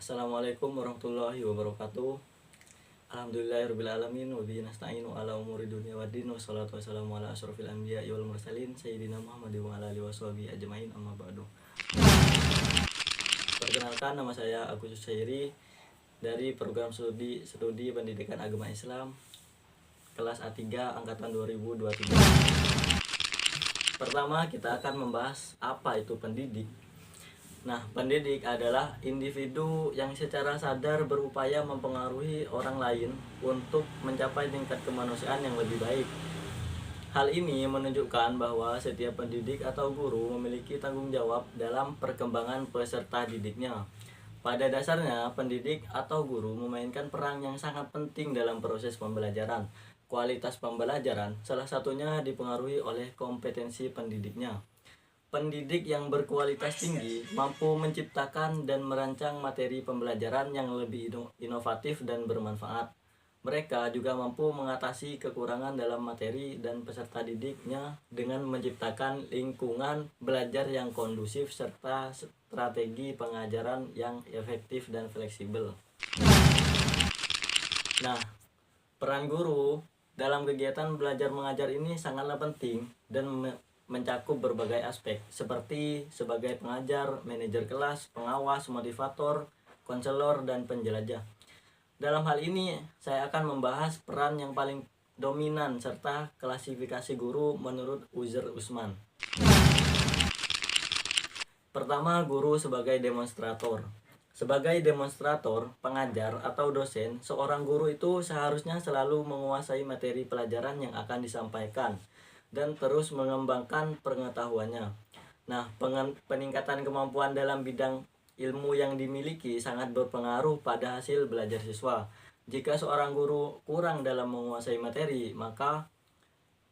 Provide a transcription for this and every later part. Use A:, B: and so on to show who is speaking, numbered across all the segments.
A: Assalamualaikum warahmatullahi wabarakatuh. Alhamdulillahirrabbilalamin. Wabihi nasta'inu ala umuri dunia waddin. Wassalatu wassalamu ala asrofil anbiya wal mursalin Sayyidina Muhammad wa ala alihi washabihi ajmain, amma ba'du. Perkenalkan, nama saya Agus Syairi dari program studi pendidikan agama Islam kelas A3 angkatan 2023. Pertama, kita akan membahas apa itu pendidik. Nah, pendidik adalah individu yang secara sadar berupaya mempengaruhi orang lain untuk mencapai tingkat kemanusiaan yang lebih baik. Hal ini menunjukkan bahwa setiap pendidik atau guru memiliki tanggung jawab dalam perkembangan peserta didiknya. Pada dasarnya, pendidik atau guru memainkan peran yang sangat penting dalam proses pembelajaran. Kualitas pembelajaran salah satunya dipengaruhi oleh kompetensi pendidiknya. Pendidik yang berkualitas tinggi mampu menciptakan dan merancang materi pembelajaran yang lebih inovatif dan bermanfaat. Mereka juga mampu mengatasi kekurangan dalam materi dan peserta didiknya dengan menciptakan lingkungan belajar yang kondusif serta strategi pengajaran yang efektif dan fleksibel. Nah, peran guru dalam kegiatan belajar mengajar ini sangatlah penting dan mencakup berbagai aspek seperti sebagai pengajar, manajer kelas, pengawas, motivator, konselor, dan penjelajah. Dalam hal ini, saya akan membahas peran yang paling dominan serta klasifikasi guru menurut Uzair Usman. Pertama, guru sebagai demonstrator. Sebagai demonstrator, pengajar, atau dosen, seorang guru itu seharusnya selalu menguasai materi pelajaran yang akan disampaikan dan terus mengembangkan pengetahuannya. Nah, peningkatan kemampuan dalam bidang ilmu yang dimiliki sangat berpengaruh pada hasil belajar siswa. Jika seorang guru kurang dalam menguasai materi, maka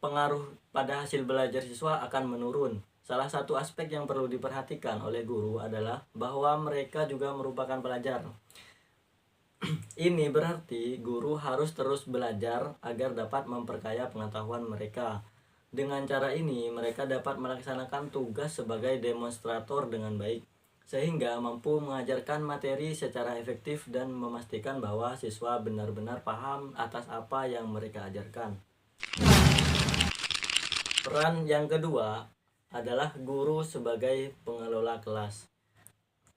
A: pengaruh pada hasil belajar siswa akan menurun. Salah satu aspek yang perlu diperhatikan oleh guru adalah bahwa mereka juga merupakan pelajar. Ini berarti guru harus terus belajar agar dapat memperkaya pengetahuan mereka. Dengan cara ini, mereka dapat melaksanakan tugas sebagai demonstrator dengan baik, sehingga mampu mengajarkan materi secara efektif dan memastikan bahwa siswa benar-benar paham atas apa yang mereka ajarkan. Peran yang kedua adalah guru sebagai pengelola kelas.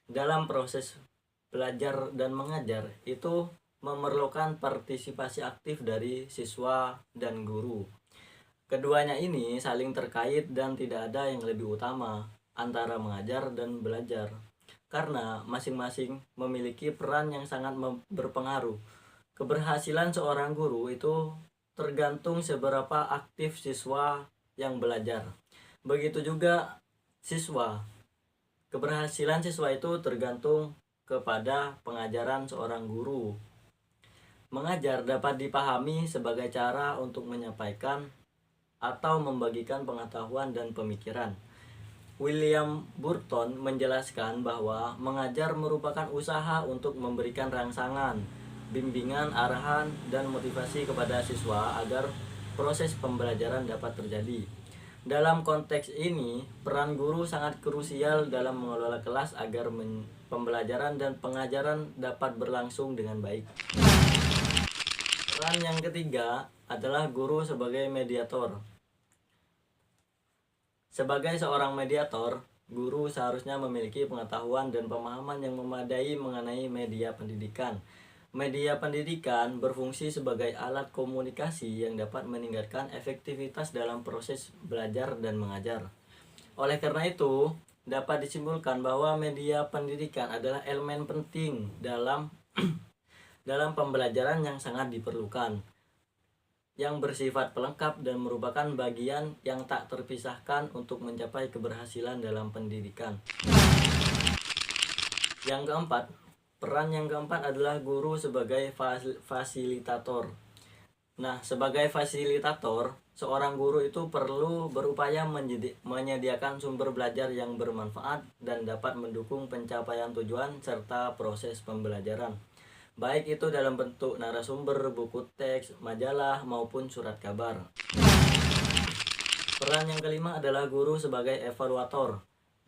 A: Dalam proses belajar dan mengajar, itu memerlukan partisipasi aktif dari siswa dan guru. Keduanya ini saling terkait dan tidak ada yang lebih utama antara mengajar dan belajar, karena masing-masing memiliki peran yang sangat berpengaruh. Keberhasilan seorang guru itu tergantung seberapa aktif siswa yang belajar. Begitu juga siswa. Keberhasilan siswa itu tergantung kepada pengajaran seorang guru. Mengajar dapat dipahami sebagai cara untuk menyampaikan atau membagikan pengetahuan dan pemikiran. William Burton menjelaskan bahwa mengajar merupakan usaha untuk memberikan rangsangan, bimbingan, arahan, dan motivasi kepada siswa agar proses pembelajaran dapat terjadi. Dalam konteks ini, peran guru sangat krusial dalam mengelola kelas agar pembelajaran dan pengajaran dapat berlangsung dengan baik. Peran yang ketiga adalah guru sebagai mediator. Sebagai seorang mediator, guru seharusnya memiliki pengetahuan dan pemahaman yang memadai mengenai media pendidikan. Media pendidikan berfungsi sebagai alat komunikasi yang dapat meningkatkan efektivitas dalam proses belajar dan mengajar. Oleh karena itu, dapat disimpulkan bahwa media pendidikan adalah elemen penting dalam pembelajaran yang sangat diperlukan, yang bersifat pelengkap dan merupakan bagian yang tak terpisahkan untuk mencapai keberhasilan dalam pendidikan. Peran yang keempat adalah guru sebagai fasilitator. Nah, sebagai fasilitator, seorang guru itu perlu berupaya menyediakan sumber belajar yang bermanfaat dan dapat mendukung pencapaian tujuan serta proses pembelajaran, baik itu dalam bentuk narasumber, buku teks, majalah, maupun surat kabar. Peran yang kelima adalah guru sebagai evaluator.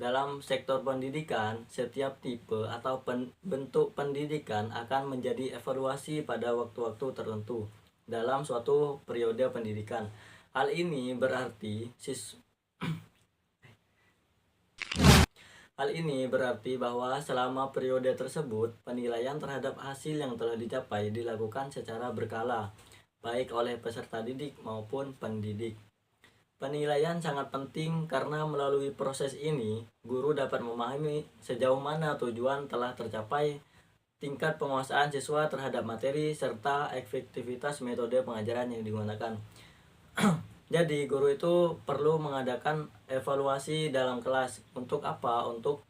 A: Dalam sektor pendidikan, setiap tipe atau bentuk pendidikan akan menjadi evaluasi pada waktu-waktu tertentu dalam suatu periode pendidikan. Hal ini berarti bahwa selama periode tersebut, penilaian terhadap hasil yang telah dicapai dilakukan secara berkala, baik oleh peserta didik maupun pendidik. Penilaian sangat penting karena melalui proses ini, guru dapat memahami sejauh mana tujuan telah tercapai, tingkat penguasaan siswa terhadap materi, serta efektivitas metode pengajaran yang digunakan. Jadi, guru itu perlu mengadakan evaluasi dalam kelas. Untuk apa? Untuk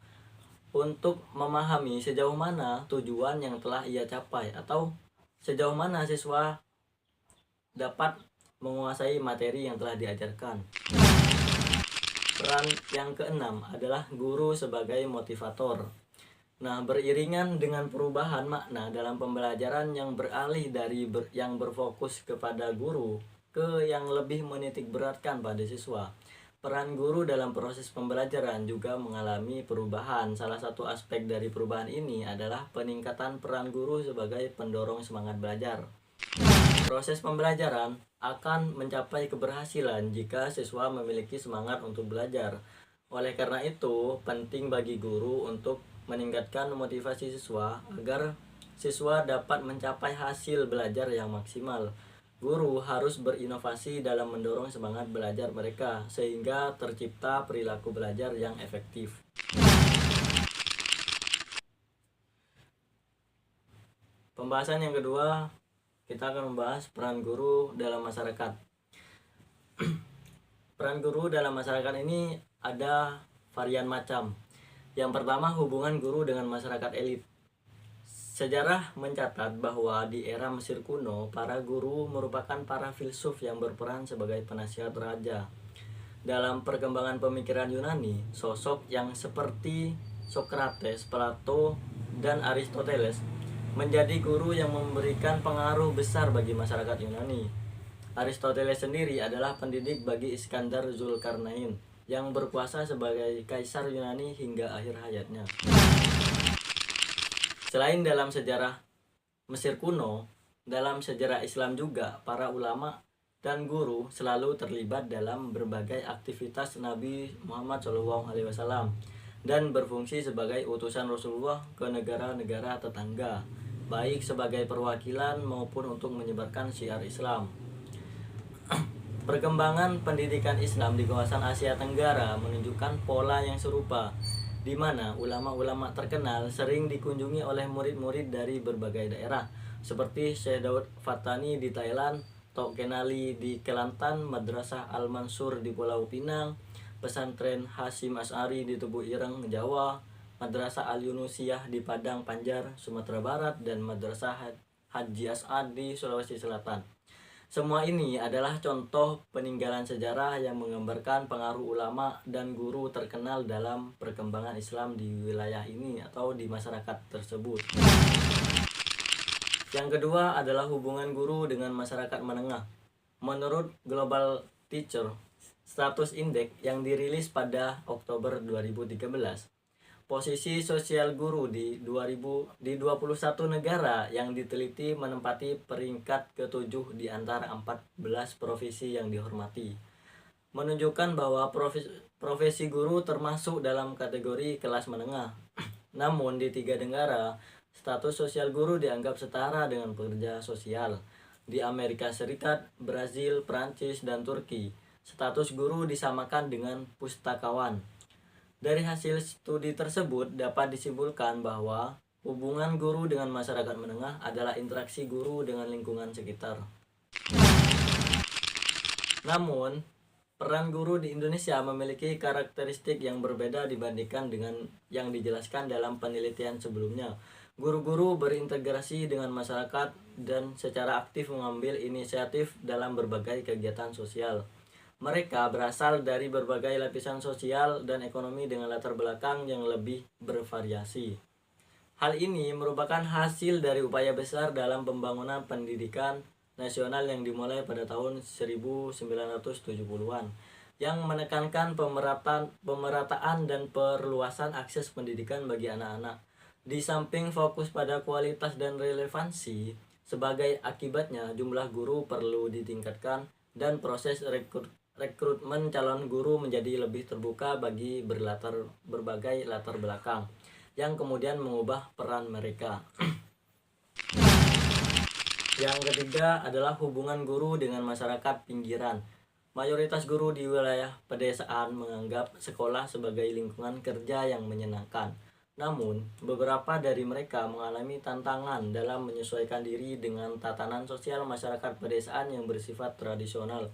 A: memahami sejauh mana tujuan yang telah ia capai, atau sejauh mana siswa dapat menguasai materi yang telah diajarkan. Peran yang keenam adalah guru sebagai motivator. Nah, beriringan dengan perubahan makna dalam pembelajaran yang beralih dari yang berfokus kepada guru ke yang lebih menitik beratkan pada siswa, peran guru dalam proses pembelajaran juga mengalami perubahan. Salah satu aspek dari perubahan ini adalah peningkatan peran guru sebagai pendorong semangat belajar. Proses pembelajaran akan mencapai keberhasilan jika siswa memiliki semangat untuk belajar. Oleh karena itu, penting bagi guru untuk meningkatkan motivasi siswa agar siswa dapat mencapai hasil belajar yang maksimal. Guru harus berinovasi dalam mendorong semangat belajar mereka sehingga tercipta perilaku belajar yang efektif. Pembahasan yang kedua, kita akan membahas peran guru dalam masyarakat. Peran guru dalam masyarakat ini ada varian macam. Yang pertama, hubungan guru dengan masyarakat elit. Sejarah mencatat bahwa di era Mesir kuno, para guru merupakan para filsuf yang berperan sebagai penasihat raja. Dalam perkembangan pemikiran Yunani, sosok yang seperti Socrates, Plato, dan Aristoteles menjadi guru yang memberikan pengaruh besar bagi masyarakat Yunani. Aristoteles sendiri adalah pendidik bagi Iskandar Zulkarnain yang berkuasa sebagai kaisar Yunani hingga akhir hayatnya. Selain dalam sejarah Mesir kuno, dalam sejarah Islam juga para ulama dan guru selalu terlibat dalam berbagai aktivitas Nabi Muhammad SAW dan berfungsi sebagai utusan Rasulullah ke negara-negara tetangga, baik sebagai perwakilan maupun untuk menyebarkan syiar Islam. Perkembangan pendidikan Islam di kawasan Asia Tenggara menunjukkan pola yang serupa, di mana ulama-ulama terkenal sering dikunjungi oleh murid-murid dari berbagai daerah, seperti Syekh Daud Fatani di Thailand, Tok Kenali di Kelantan, Madrasah Al-Mansur di Pulau Pinang, Pesantren Hasyim Asy'ari di Tubuh Ireng, Jawa, Madrasah Al-Yunusiyah di Padang Panjar, Sumatera Barat, dan Madrasah Haji As'ad di Sulawesi Selatan. Semua ini adalah contoh peninggalan sejarah yang menggambarkan pengaruh ulama dan guru terkenal dalam perkembangan Islam di wilayah ini atau di masyarakat tersebut. Yang kedua adalah hubungan guru dengan masyarakat menengah. Menurut Global Teacher Status Index yang dirilis pada Oktober 2013, posisi sosial guru di 21 negara yang diteliti menempati peringkat ke-7 di antara 14 profesi yang dihormati. Menunjukkan bahwa profesi guru termasuk dalam kategori kelas menengah. Namun di 3 negara, status sosial guru dianggap setara dengan pekerja sosial. Di Amerika Serikat, Brazil, Prancis, dan Turki, status guru disamakan dengan pustakawan. Dari hasil studi tersebut dapat disimpulkan bahwa hubungan guru dengan masyarakat menengah adalah interaksi guru dengan lingkungan sekitar. Namun, peran guru di Indonesia memiliki karakteristik yang berbeda dibandingkan dengan yang dijelaskan dalam penelitian sebelumnya. Guru-guru berintegrasi dengan masyarakat dan secara aktif mengambil inisiatif dalam berbagai kegiatan sosial. Mereka berasal dari berbagai lapisan sosial dan ekonomi dengan latar belakang yang lebih bervariasi. Hal ini merupakan hasil dari upaya besar dalam pembangunan pendidikan nasional yang dimulai pada tahun 1970-an, yang menekankan pemerataan dan perluasan akses pendidikan bagi anak-anak. Di samping fokus pada kualitas dan relevansi, sebagai akibatnya jumlah guru perlu ditingkatkan dan proses rekrutmen calon guru menjadi lebih terbuka bagi berbagai latar belakang, yang kemudian mengubah peran mereka. Yang ketiga adalah hubungan guru dengan masyarakat pinggiran. Mayoritas guru di wilayah pedesaan menganggap sekolah sebagai lingkungan kerja yang menyenangkan. Namun, beberapa dari mereka mengalami tantangan dalam menyesuaikan diri dengan tatanan sosial masyarakat pedesaan yang bersifat tradisional.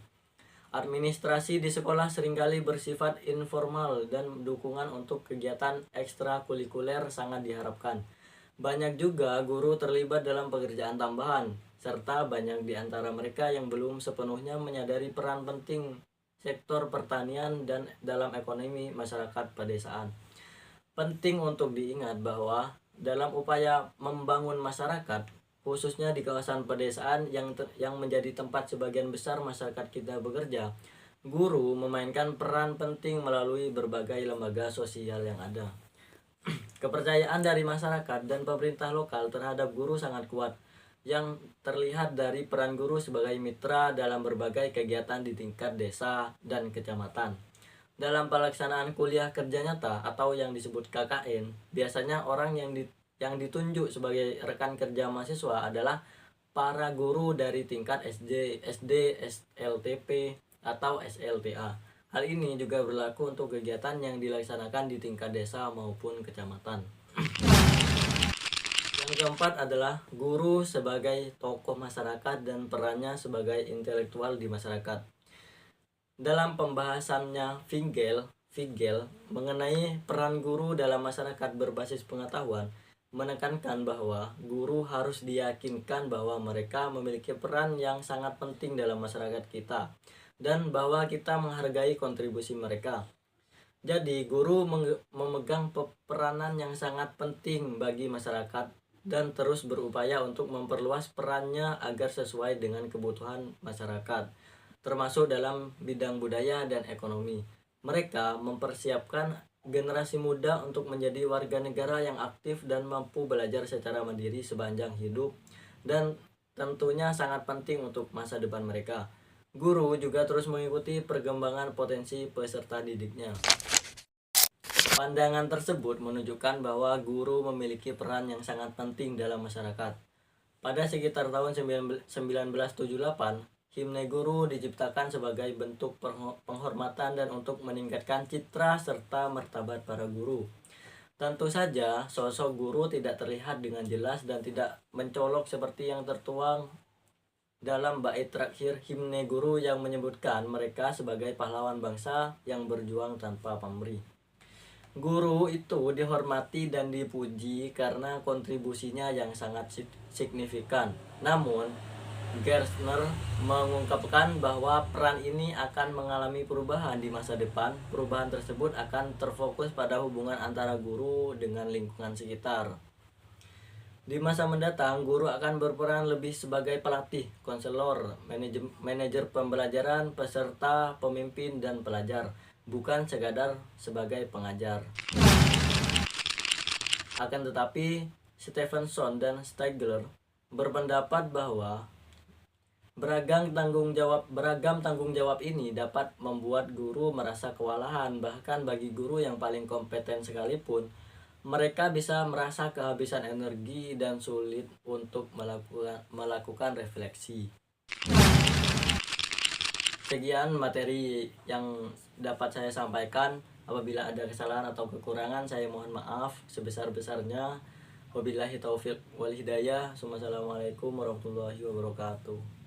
A: Administrasi di sekolah seringkali bersifat informal dan dukungan untuk kegiatan ekstrakurikuler sangat diharapkan. Banyak juga guru terlibat dalam pekerjaan tambahan, serta banyak di antara mereka yang belum sepenuhnya menyadari peran penting sektor pertanian dan dalam ekonomi masyarakat pedesaan. Penting untuk diingat bahwa dalam upaya membangun masyarakat, khususnya di kawasan pedesaan yang menjadi tempat sebagian besar masyarakat kita bekerja, guru memainkan peran penting melalui berbagai lembaga sosial yang ada. Kepercayaan dari masyarakat dan pemerintah lokal terhadap guru sangat kuat, yang terlihat dari peran guru sebagai mitra dalam berbagai kegiatan di tingkat desa dan kecamatan. Dalam pelaksanaan kuliah kerja nyata atau yang disebut KKN, biasanya orang yang ditunjuk sebagai rekan kerja mahasiswa adalah para guru dari tingkat SD, SLTP, atau SLTA. Hal ini juga berlaku untuk kegiatan yang dilaksanakan di tingkat desa maupun kecamatan. Yang keempat adalah guru sebagai tokoh masyarakat dan perannya sebagai intelektual di masyarakat. Dalam pembahasannya Figel mengenai peran guru dalam masyarakat berbasis pengetahuan, menekankan bahwa guru harus diyakinkan bahwa mereka memiliki peran yang sangat penting dalam masyarakat kita, dan bahwa kita menghargai kontribusi mereka. Jadi, guru memegang peranan yang sangat penting bagi masyarakat dan terus berupaya untuk memperluas perannya agar sesuai dengan kebutuhan masyarakat, termasuk dalam bidang budaya dan ekonomi. Mereka mempersiapkan generasi muda untuk menjadi warga negara yang aktif dan mampu belajar secara mandiri sepanjang hidup, dan tentunya sangat penting untuk masa depan mereka. Guru juga terus mengikuti perkembangan potensi peserta didiknya. Pandangan tersebut menunjukkan bahwa guru memiliki peran yang sangat penting dalam masyarakat. Pada sekitar tahun 1978, himne guru diciptakan sebagai bentuk penghormatan dan untuk meningkatkan citra serta martabat para guru. Tentu saja, sosok guru tidak terlihat dengan jelas dan tidak mencolok seperti yang tertuang dalam bait terakhir himne guru yang menyebutkan mereka sebagai pahlawan bangsa yang berjuang tanpa pamrih. Guru itu dihormati dan dipuji karena kontribusinya yang sangat signifikan. Namun, Gerstner mengungkapkan bahwa peran ini akan mengalami perubahan di masa depan. Perubahan tersebut akan terfokus pada hubungan antara guru dengan lingkungan sekitar. Di masa mendatang, guru akan berperan lebih sebagai pelatih, konselor, manajer pembelajaran, peserta, pemimpin, dan pelajar, bukan sekadar sebagai pengajar. Akan tetapi, Stevenson dan Stigler berpendapat bahwa beragam tanggung jawab ini dapat membuat guru merasa kewalahan. Bahkan bagi guru yang paling kompeten sekalipun, mereka bisa merasa kehabisan energi dan sulit untuk melakukan refleksi. Sekian materi yang dapat saya sampaikan. Apabila ada kesalahan atau kekurangan, saya mohon maaf sebesar-besarnya. Wabillahi taufiq wal hidayah. Wassalamualaikum warahmatullahi wabarakatuh.